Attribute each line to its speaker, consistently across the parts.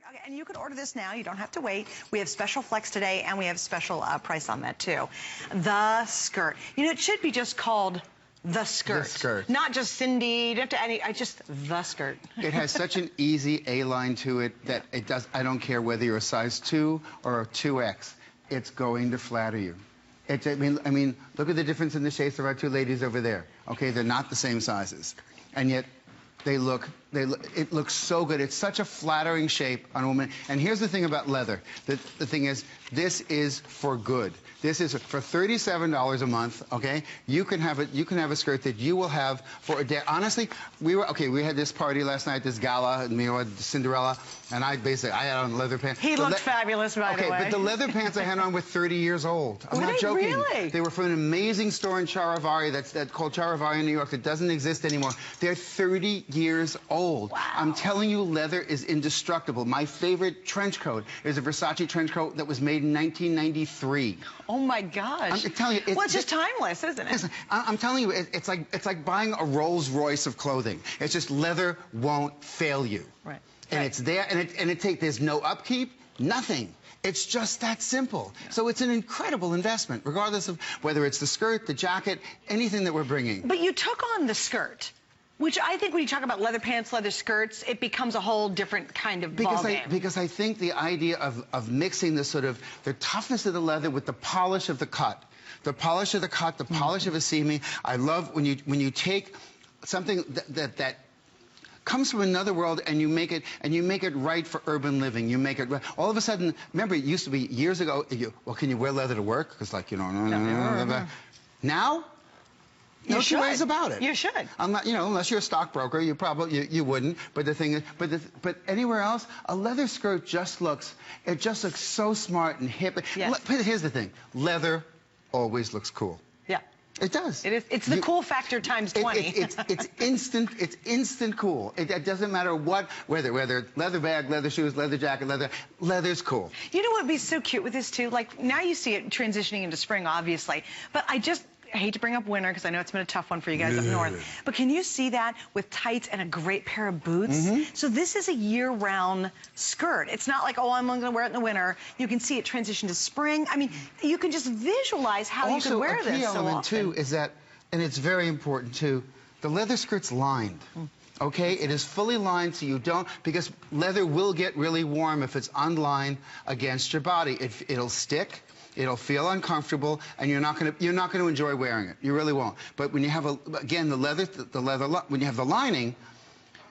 Speaker 1: Okay, and you can order this now. You don't have to wait. We have special flex today, and we have special price on that, too. The skirt. You know, it should be just called the skirt.
Speaker 2: The skirt.
Speaker 1: Not just Cindy. You don't have to any. Just the skirt.
Speaker 2: It has such an easy A-line to it that it does. I don't care whether you're a size 2 or a 2X. It's going to flatter you. I mean, look at the difference in the shapes of our two ladies over there. Okay, they're not the same sizes, and yet it looks so good. It's such a flattering shape on a woman. And here's the thing about leather. The thing is, this is for good. This is for $37 a month. Okay, you can have a skirt that you will have for a day. Honestly, we had this party last night, this gala, and me with Cinderella, and I had on leather pants.
Speaker 1: He looked fabulous, by the way.
Speaker 2: Okay, but the leather pants I had on were 30 years old. I'm
Speaker 1: Were
Speaker 2: not
Speaker 1: they
Speaker 2: joking.
Speaker 1: really?
Speaker 2: They were from an amazing store in Charivari that's called Charivari in New York that doesn't exist anymore. They're 30 years old.
Speaker 1: Wow.
Speaker 2: I'm telling you, leather is indestructible. My favorite trench coat is a Versace trench coat that was made in 1993.
Speaker 1: Oh my gosh!
Speaker 2: I'm telling you,
Speaker 1: well, it's just timeless, isn't it?
Speaker 2: Listen, I'm telling you, it's like buying a Rolls Royce of clothing. It's just leather won't fail you.
Speaker 1: Right.
Speaker 2: And it's there, and there's no upkeep, nothing. It's just that simple. Yeah. So it's an incredible investment, regardless of whether it's the skirt, the jacket, anything that we're bringing.
Speaker 1: But you took on the skirt, which I think when you talk about leather pants, leather skirts, it becomes a whole different kind of ballgame.
Speaker 2: Because I think the idea of mixing the sort of the toughness of the leather with the polish of the cut, the polish of the cut, the polish of a seaming. I love when you take something that comes from another world and you make it right for urban living. You make it right. All of a sudden, remember, it used to be years ago. Well, can you wear leather to work? Because now. No two ways about it.
Speaker 1: You should.
Speaker 2: I'm not, unless you're a stockbroker, you probably you wouldn't. But the thing is, but anywhere else, a leather skirt just looks so smart and hip.
Speaker 1: Yes.
Speaker 2: Here's the thing: leather always looks cool.
Speaker 1: Yeah.
Speaker 2: It does.
Speaker 1: It is. It's the cool factor times 20.
Speaker 2: It's instant. It's instant cool. It doesn't matter whether leather bag, leather shoes, leather jacket, leather's cool.
Speaker 1: You know what would be so cute with this too? Like now you see it transitioning into spring, obviously, but I hate to bring up winter because I know it's been a tough one for you guys up north. But can you see that with tights and a great pair of boots? So this is a year-round skirt. It's not like, oh, I'm only going to wear it in the winter. You can see it transition to spring. I mean, you can just visualize how you can wear this.
Speaker 2: Also, a key element too is that, and it's very important too, the leather skirt's lined. Okay, it is fully lined, so you don't, because leather will get really warm if it's unlined against your body. It'll stick. It'll feel uncomfortable, and you're not going to enjoy wearing it. You really won't. But when you have when you have the lining,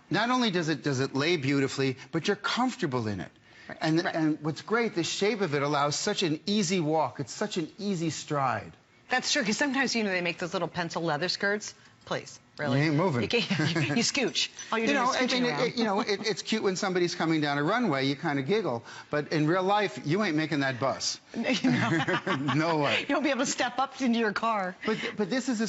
Speaker 2: not only does it lay beautifully, but you're comfortable in it. Right. And what's great, the shape of it allows such an easy walk. It's such an easy stride.
Speaker 1: That's true, because sometimes they make those little pencil leather skirts. Please, really.
Speaker 2: You ain't moving.
Speaker 1: You scooch. All you're doing is scooching around.
Speaker 2: It's cute when somebody's coming down a runway, you kind of giggle. But in real life, you ain't making that bus. No way.
Speaker 1: You won't be able to step up into your car.
Speaker 2: But this is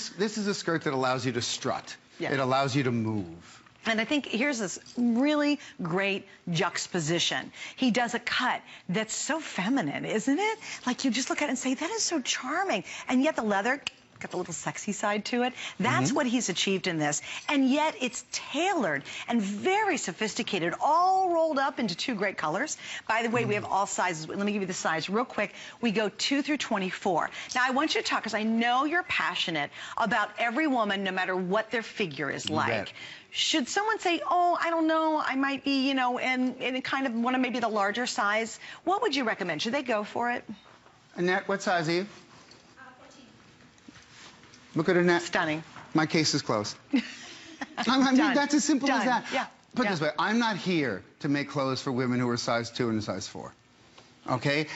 Speaker 2: a skirt that allows you to strut. Yeah. It allows you to move.
Speaker 1: And I think here's this really great juxtaposition. He does a cut that's so feminine, isn't it? Like you just look at it and say, that is so charming. And yet the leather got the little sexy side to it. That's what he's achieved in this. And yet it's tailored and very sophisticated, all rolled up into two great colors. By the way, we have all sizes. Let me give you the size real quick. We go 2 through 24. Now, I want you to talk, because I know you're passionate about every woman, no matter what their figure is like. Should someone say, oh, I don't know, I might be, and kind of want to maybe the larger size, what would you recommend? Should they go for it?
Speaker 2: Annette, what size are you? Look at Annette.
Speaker 1: Stunning.
Speaker 2: My case is closed. I mean, that's as simple as that.
Speaker 1: Yeah.
Speaker 2: Put it this way, I'm not here to make clothes for women who are size 2 and size 4. Okay?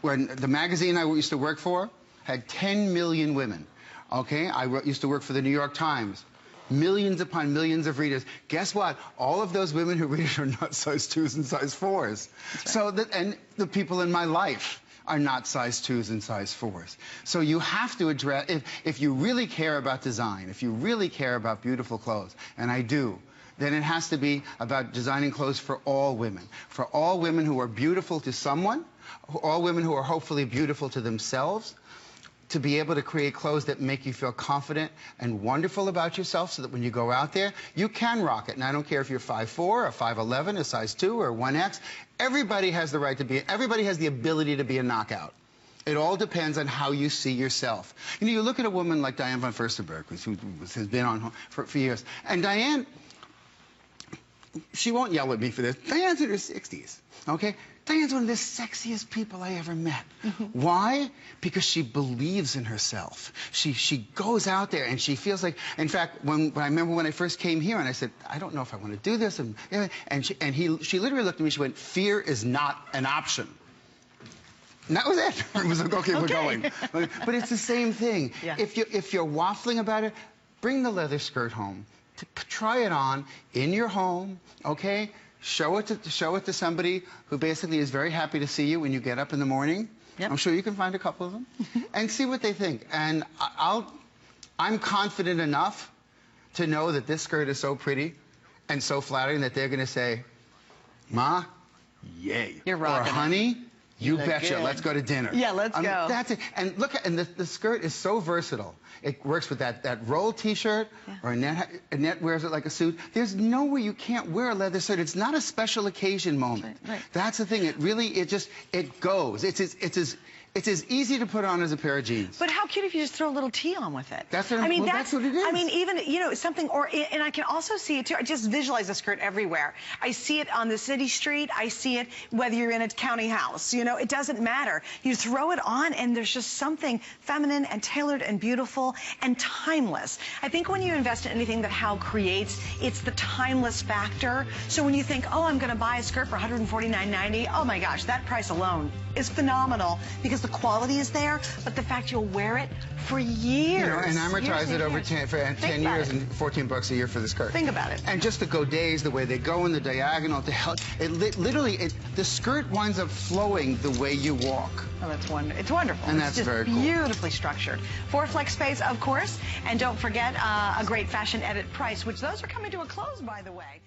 Speaker 2: When the magazine I used to work for had 10 million women. Okay? I used to work for the New York Times. Millions upon millions of readers. Guess what? All of those women who read it are not size 2s and size 4s. Right. So and the people in my life are not size 2s and size 4s. So you have to address, if you really care about design, if you really care about beautiful clothes, and I do, then it has to be about designing clothes for all women who are beautiful to someone, all women who are hopefully beautiful to themselves, to be able to create clothes that make you feel confident and wonderful about yourself so that when you go out there, you can rock it. And I don't care if you're 5'4", or 5'11", a size 2, or 1X. Everybody has the right to be, everybody has the ability to be a knockout. It all depends on how you see yourself. You know, you look at a woman like Diane von Furstenberg, who has been on for years. And Diane, she won't yell at me for this. Diane's in her 60s, okay? Diane's one of the sexiest people I ever met. Why? Because she believes in herself. She goes out there and she feels like, in fact, when I remember when I first came here and I said, I don't know if I want to do this. She literally looked at me, she went, fear is not an option. And that was it. It was like, okay, we're going. But it's the same thing.
Speaker 1: Yeah.
Speaker 2: If you're waffling about it, bring the leather skirt home. Try it on in your home, okay? Show it to somebody who basically is very happy to see you when you get up in the morning. Yep. I'm sure you can find a couple of them. And see what they think. And I'm confident enough to know that this skirt is so pretty and so flattering that they're going to say, Ma, yay.
Speaker 1: You're rocking
Speaker 2: or honey, you
Speaker 1: look
Speaker 2: betcha.
Speaker 1: good.
Speaker 2: Let's go to dinner.
Speaker 1: Yeah, let's go.
Speaker 2: That's it. And look, and the skirt is so versatile. It works with that roll T-shirt, or Annette wears it like a suit. There's no way you can't wear a leather shirt. It's not a special occasion moment.
Speaker 1: Right.
Speaker 2: That's the thing. It goes. It's as easy to put on as a pair of jeans.
Speaker 1: But how cute if you just throw a little tee on with it?
Speaker 2: That's what that's what it is.
Speaker 1: I mean, even, you know, something, and I can also see it too. I just visualize the skirt everywhere. I see it on the city street. I see it whether you're in a county house. You know, it doesn't matter. You throw it on and there's just something feminine and tailored and beautiful and timeless. I think when you invest in anything that Hal creates, it's the timeless factor. So when you think, oh, I'm going to buy a skirt for $149.90, oh my gosh, that price alone is phenomenal because the quality is there, but the fact you'll wear it for years. You know,
Speaker 2: and amortize it over 10 years and $14 a year for the skirt.
Speaker 1: Think about it.
Speaker 2: And just the godets, the way they go in the diagonal, the skirt winds up flowing the way you walk.
Speaker 1: Oh, that's wonderful. It's wonderful.
Speaker 2: And that's very cool.
Speaker 1: Beautifully structured. 4 flex space, of course, and don't forget a great fashion edit price, which those are coming to a close, by the way.